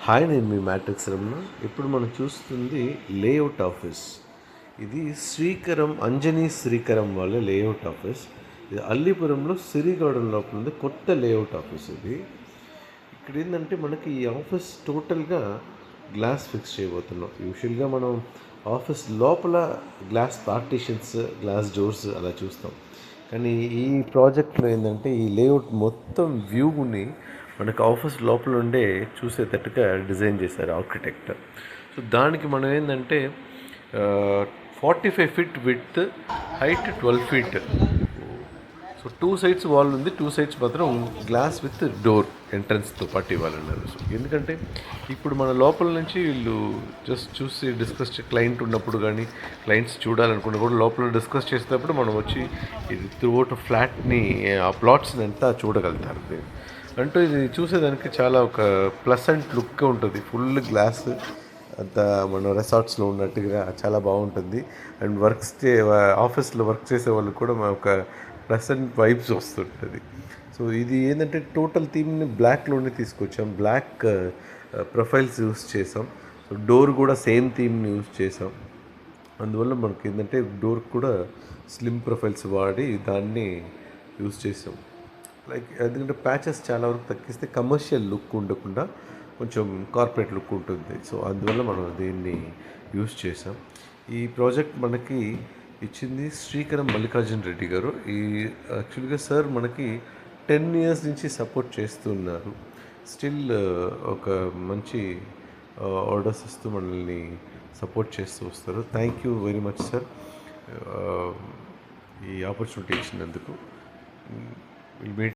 Hi, నేను మీ matrix Ramana. ఇప్పుడు మనం చూస్తుంది లేఅవుట్ ఆఫీస్. ఇది అంజనీ శ్రీకరం వాళ్ళ లేఅవుట్ ఆఫీస్. ఇది అల్లీపురంలో సిరి గార్డెన్ లోపల ఉంది. కొత్త లేఅవుట్ ఆఫీస్ ఇది. ఇక్కడ ఏంటంటే మనకి ఈ ఆఫీస్ టోటల్గా గ్లాస్ ఫిక్స్ చేయబోతున్నాం. యూజువల్గా మనం ఆఫీస్ లోపల గ్లాస్ పార్టీషన్స్, గ్లాస్ డోర్స్ అలా చూస్తాం. కానీ ఈ ప్రాజెక్ట్లో ఏంటంటే ఈ లేఅవుట్ మొత్తం వ్యూని మనకు ఆఫీస్ లోపల ఉండే చూసేటట్టుగా డిజైన్ చేశారు ఆర్కిటెక్ట్. సో దానికి మనం ఏంటంటే 45 feet width, height 12 feet. So 2 sides wall ఉంది, 2 సైడ్స్ మాత్రం గ్లాస్ విత్ డోర్ ఎంట్రన్స్తో పాటు ఇవ్వాలన్నారు. సో ఎందుకంటే ఇప్పుడు మన లోపల నుంచి వీళ్ళు జస్ట్ చూసి డిస్కస్ క్లయింట్ ఉన్నప్పుడు కానీ క్లయింట్స్ చూడాలనుకున్నా కూడా లోపల డిస్కస్ చేసేటప్పుడు మనం వచ్చి ఇది త్రూఅవుట్ ఫ్లాట్ని, ఆ ప్లాట్స్ని అంతా చూడగలుగుతారు. అంటూ ఇది చూసేదానికి చాలా ఒక ప్లసెంట్ లుక్ ఉంటుంది. ఫుల్ గ్లాస్ అంతా మన రిసార్ట్స్లో ఉన్నట్టుగా చాలా బాగుంటుంది. అండ్ ఆఫీస్లో వర్క్ చేసే వాళ్ళకి కూడా ఒక ప్లసెంట్ వైబ్స్ వస్తుంటుంది. సో ఇది ఏంటంటే టోటల్ థీమ్ని బ్లాక్లోనే తీసుకొచ్చాం. బ్లాక్ ప్రొఫైల్స్ యూస్ చేసాం. సో డోర్ కూడా సేమ్ థీమ్ని యూస్ చేసాం. అందువల్ల మనకి ఏంటంటే డోర్ కూడా స్లిమ్ ప్రొఫైల్స్ వాడి దాన్ని యూస్ చేసాం. ఎందుకంటే ప్యాచెస్ చాలా వరకు తగ్గిస్తే కమర్షియల్ లుక్ ఉండకుండా కొంచెం కార్పొరేట్ లుక్ ఉంటుంది. సో అందువల్ల మనం దీన్ని యూస్ చేసాం. ఈ ప్రాజెక్ట్ మనకి ఇచ్చింది శ్రీకరం మల్లికార్జున రెడ్డి గారు. యాక్చువల్గా సార్ మనకి 10 years నుంచి సపోర్ట్ చేస్తున్నారు. స్టిల్ ఒక మంచి ఆర్డర్స్ ఇస్తూ మనల్ని సపోర్ట్ చేస్తూ వస్తారు. Thank you very much sir, ఈ ఆపర్చునిటీ ఇచ్చినందుకు.